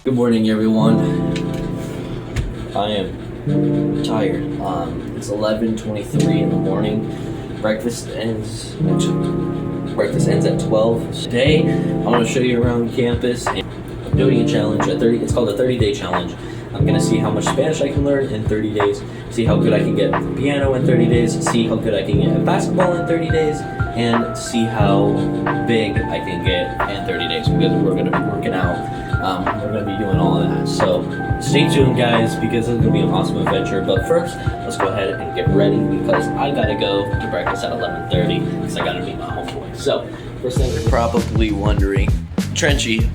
Good morning, everyone. I am tired. It's 11:23 in the morning. Breakfast ends at 12. Today, I want to show you around campus. I'm doing a challenge at 30. It's called a 30-day challenge. I'm gonna see how much Spanish I can learn in 30 days. See how good I can get at the piano in 30 days. See how good I can get at basketball in 30 days, and see how big I can get in 30 days. Because we're gonna be working out. We're going to be doing all of that. So stay tuned, guys, because it's going to be an awesome adventure. But first, let's go ahead and get ready because I got to go to breakfast at 11:30 because I got to meet my homeboy. So first thing, you're probably wondering, Trenchy,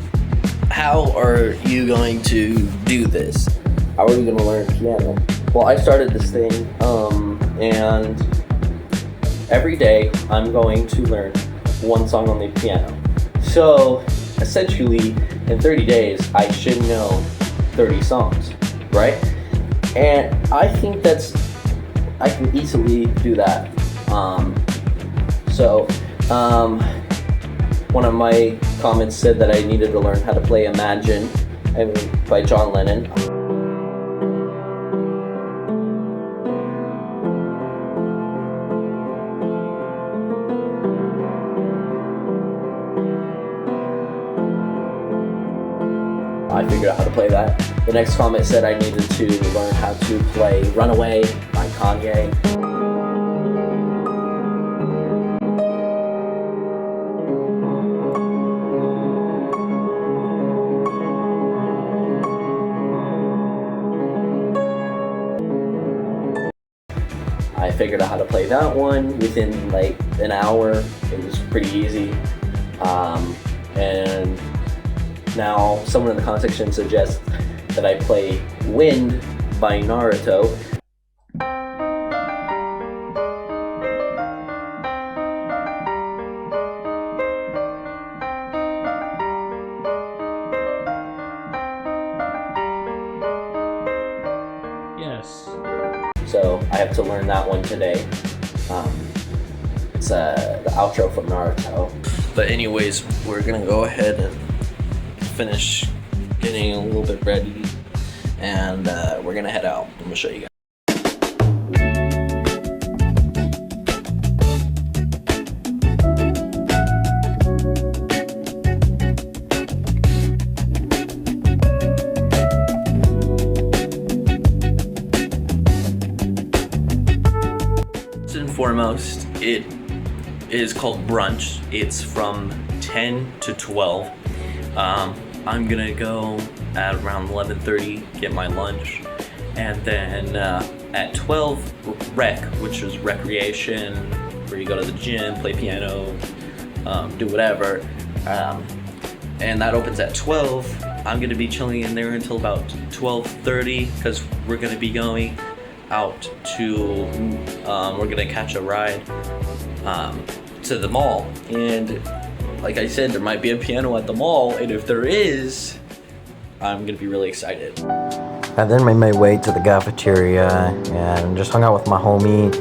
how are you going to do this? How are you going to learn piano? Well, I started this thing, and every day I'm going to learn one song on the piano. So essentially, in 30 days, I should know 30 songs, right? And I think I can easily do that. One of my comments said that I needed to learn how to play Imagine by John Lennon. I figured out how to play that. The next comment said I needed to learn how to play Runaway by Kanye. I figured out how to play that one within like an hour. It was pretty easy. And now, someone in the comment section suggests that I play Wind by Naruto. Yes. So I have to learn that one today. It's the outro from Naruto. But anyways, we're gonna go ahead and finish getting a little bit ready, and we're gonna head out. I'm gonna show you guys. First and foremost, it is called brunch. It's from 10 to 12. I'm gonna go at around 11:30, get my lunch, and then at 12, rec, which is recreation, where you go to the gym, play piano, do whatever, and that opens at 12. I'm gonna be chilling in there until about 12:30 because we're gonna be going out to, we're gonna catch a ride to the mall, and like I said, there might be a piano at the mall, and if there is, I'm gonna be really excited. I then made my way to the cafeteria and just hung out with my homie.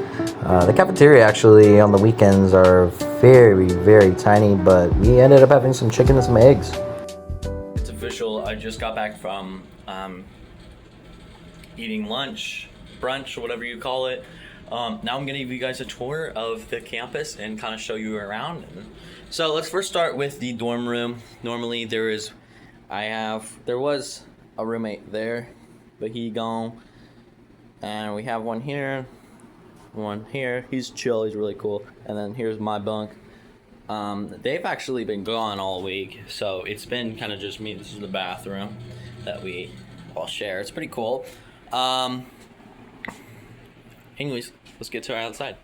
The cafeteria actually on the weekends are very, very tiny, but we ended up having some chicken and some eggs. It's official, I just got back from eating lunch, brunch, or whatever you call it. Now I'm gonna give you guys a tour of the campus and kind of show you around. So let's first start with the dorm room. Normally there was a roommate there, but he gone. And we have one here. He's chill, he's really cool. And then here's my bunk. They've actually been gone all week, so it's been kind of just me. This is the bathroom that we all share. It's pretty cool. Anyways, let's get to our outside.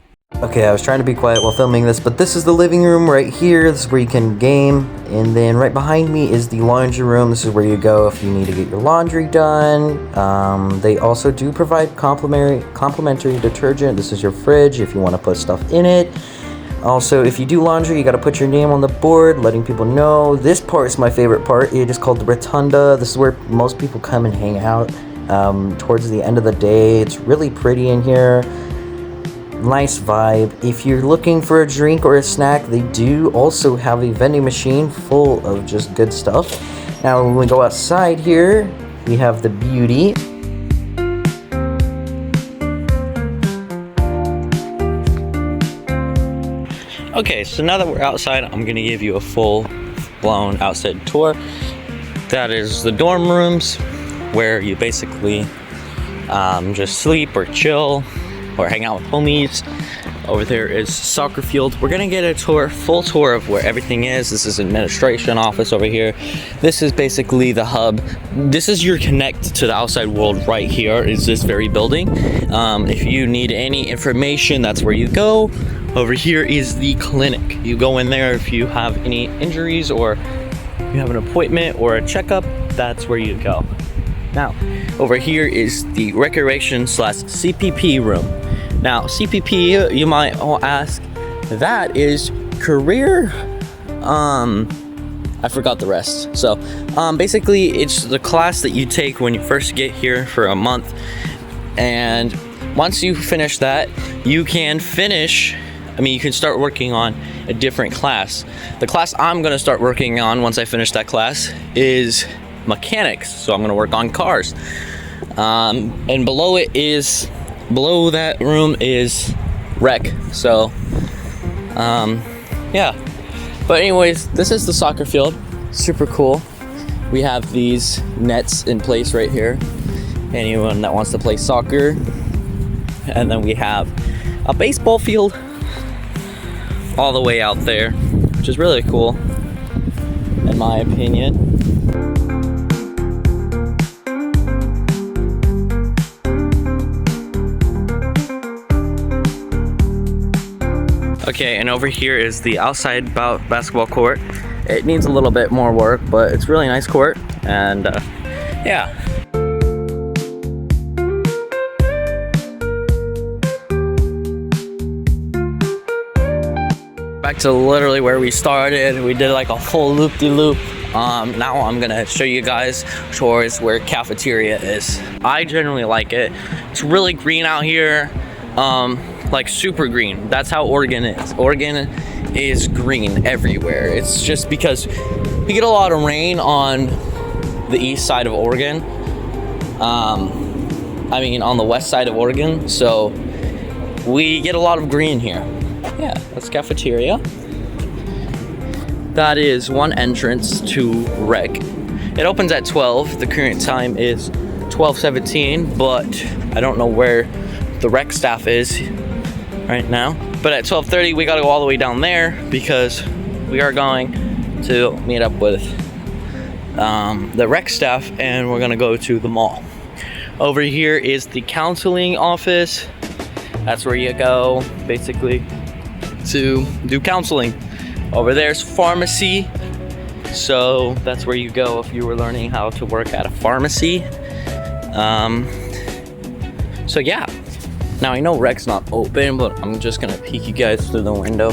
Okay, I was trying to be quiet while filming this, but this is the living room right here. This is where you can game. And then right behind me is the laundry room. This is where you go if you need to get your laundry done. They also do provide complimentary detergent. This is your fridge if you want to put stuff in it. Also, if you do laundry, you got to put your name on the board, letting people know. This part is my favorite part. It is called the Rotunda. This is where most people come and hang out towards the end of the day. It's really pretty in here. Nice vibe. If you're looking for a drink or a snack, they do also have a vending machine full of just good stuff. Now, when we go outside here, we have the beauty. Okay, so now that we're outside, I'm gonna give you a full-blown outside tour. That is the dorm rooms, where you basically just sleep or chill or hang out with homies. Over there is soccer field. We're gonna get a full tour of where everything is. This is administration office over here. This is basically the hub. This is your connect to the outside world right here, is this very building. If you need any information, that's where you go. Over here is the clinic. You go in there if you have any injuries or you have an appointment or a checkup, that's where you go. Now, over here is the recreation / CPP room. Now, CPP, you might all ask, that is career, I forgot the rest. So, basically, it's the class that you take when you first get here for a month. And once you finish that, you can you can start working on a different class. The class I'm gonna start working on once I finish that class is mechanics. So I'm gonna work on cars. And below that room is rec. So, yeah. But anyways, this is the soccer field. Super cool. We have these nets in place right here. Anyone that wants to play soccer. And then we have a baseball field all the way out there, which is really cool, in my opinion. Okay, and over here is the outside basketball court. It needs a little bit more work, but it's really nice court, and yeah. Back to literally where we started. We did like a full loop-de-loop. Now I'm gonna show you guys towards where cafeteria is. I generally like it. It's really green out here, like super green. That's how Oregon is. Oregon is green everywhere. It's just because we get a lot of rain on the east side of Oregon. On the west side of Oregon. So we get a lot of green here. Yeah, that's cafeteria. That is one entrance to rec. It opens at 12. The current time is 12:17, but I don't know where the rec staff is right now. But at 12:30, we gotta go all the way down there because we are going to meet up with the rec staff, and we're gonna go to the mall. Over here is the counseling office. That's where you go, basically, to do counseling. Over there's pharmacy, so that's where you go if you were learning how to work at a pharmacy. So yeah, now I know rec's not open, but I'm just gonna peek you guys through the window.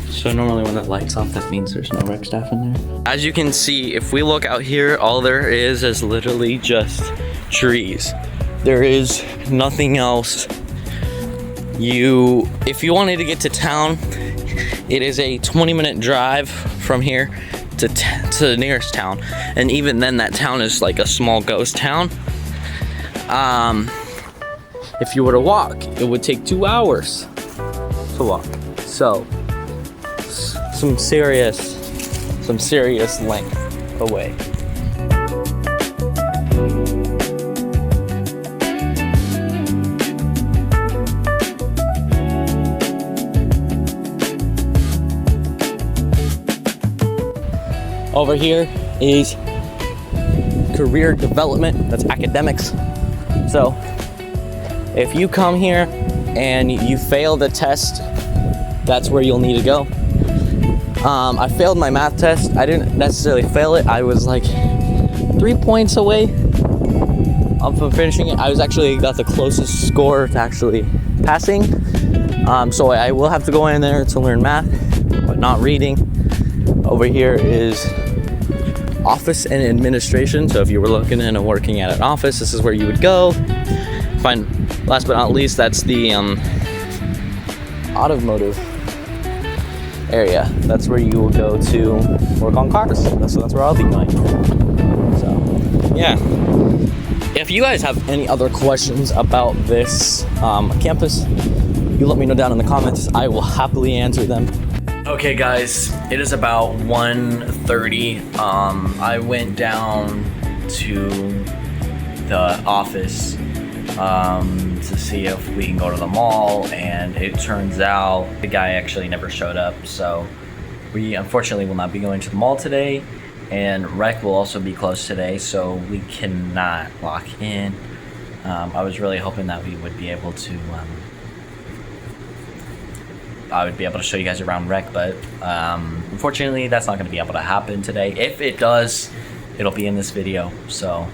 So normally when the light's off, that means there's no rec staff in there. As you can see, if we look out here, all there is literally just trees. There is nothing else. If you wanted to get to town, it is a 20-minute drive from here to the nearest town, and even then that town is like a small ghost town. If you were to walk, it would take 2 hours to walk. So some serious length away. Over here is career development, that's academics. So if you come here and you fail the test, that's where you'll need to go. I failed my math test. I didn't necessarily fail it. I was like 3 points away from finishing it. I was actually got the closest score to actually passing. So I will have to go in there to learn math, but not reading. Over here is office and administration. So if you were looking into working at an office, this is where you would go. Last but not least, that's the automotive area. That's where you will go to work on cars. So that's where I'll be going. So yeah, if you guys have any other questions about this campus, you let me know down in the comments. I will happily answer them. Okay guys, it is about 1:30. I went down to the office to see if we can go to the mall, and it turns out the guy actually never showed up, so we unfortunately will not be going to the mall today, and rec will also be closed today, so we cannot lock in. I was really hoping that we would be able to I would be able to show you guys around rec, but unfortunately that's not going to be able to happen today. If it does, it'll be in this video. So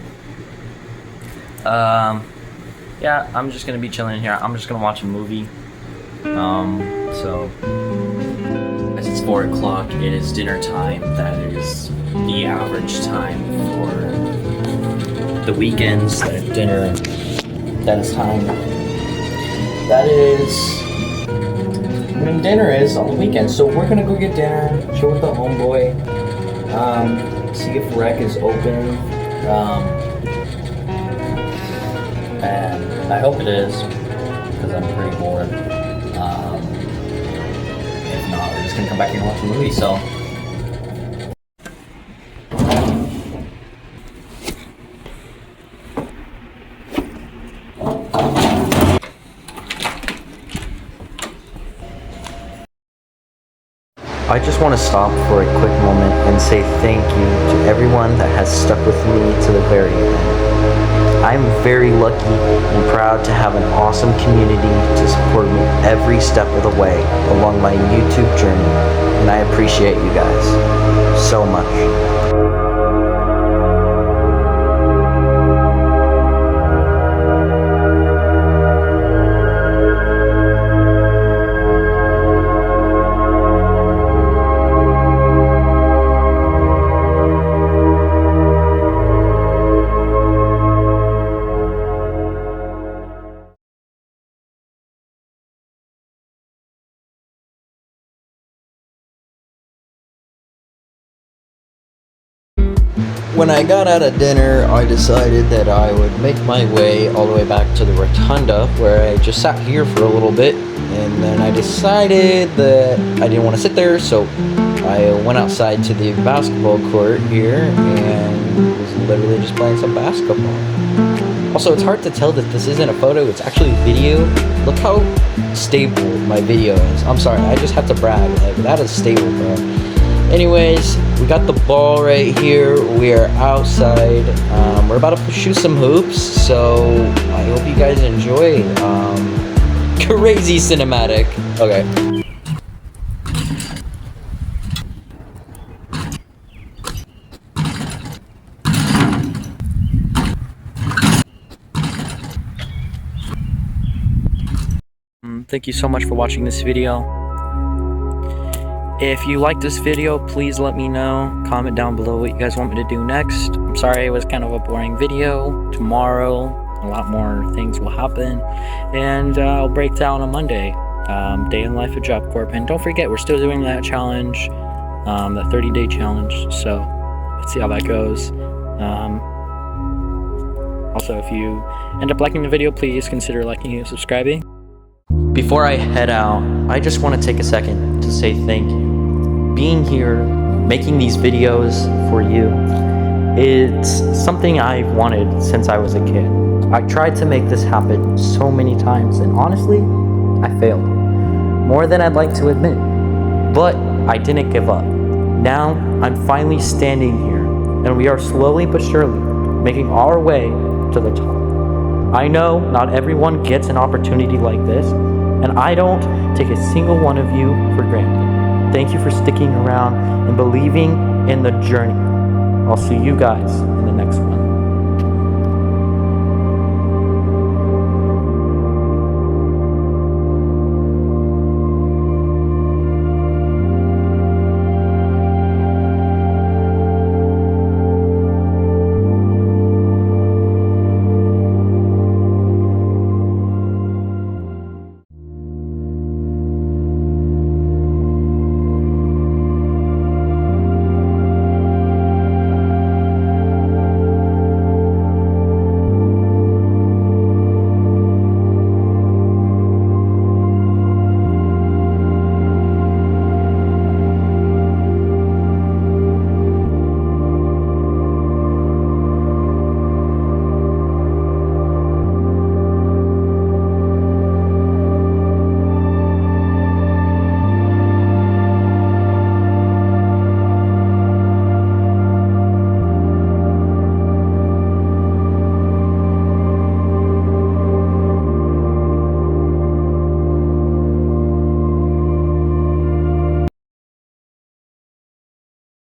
yeah, I'm just gonna be chilling here. I'm just gonna watch a movie. So as it's 4 o'clock, it is dinner time. That is the average time for the weekends. That is dinner. That is time. That is when dinner is on the weekend. So we're gonna go get dinner, chill with the homeboy, see if rec is open. And I hope it is, because I'm pretty bored. If not, we're just gonna come back here and watch a movie, so. I just want to stop for a quick moment and say thank you to everyone that has stuck with me to the very end. I'm very lucky and proud to have an awesome community to support me every step of the way along my YouTube journey, and I appreciate you guys so much. When I got out of dinner, I decided that I would make my way all the way back to the rotunda, where I just sat here for a little bit, and then I decided that I didn't want to sit there, so I went outside to the basketball court here and was literally just playing some basketball. Also, it's hard to tell that this isn't a photo, it's actually video. Look how stable my video is. I'm sorry, I just have to brag, like, that is stable, bro. Anyways, we got the ball right here. We are outside. We're about to shoot some hoops, so I hope you guys enjoy. Crazy cinematic. Okay. Thank you so much for watching this video. If you like this video, please let me know. Comment down below what you guys want me to do next. I'm sorry it was kind of a boring video. Tomorrow, a lot more things will happen. And I'll break down on Monday. Day in life of Job Corp. And don't forget, we're still doing that challenge. That 30-day challenge. So, let's see how that goes. Also, if you end up liking the video, please consider liking and subscribing. Before I head out, I just want to take a second to say thank you. Being here, making these videos for you, it's something I've wanted since I was a kid. I tried to make this happen so many times, and honestly, I failed. More than I'd like to admit. But I didn't give up. Now, I'm finally standing here, and we are slowly but surely making our way to the top. I know not everyone gets an opportunity like this, and I don't take a single one of you for granted. Thank you for sticking around and believing in the journey. I'll see you guys in the next one.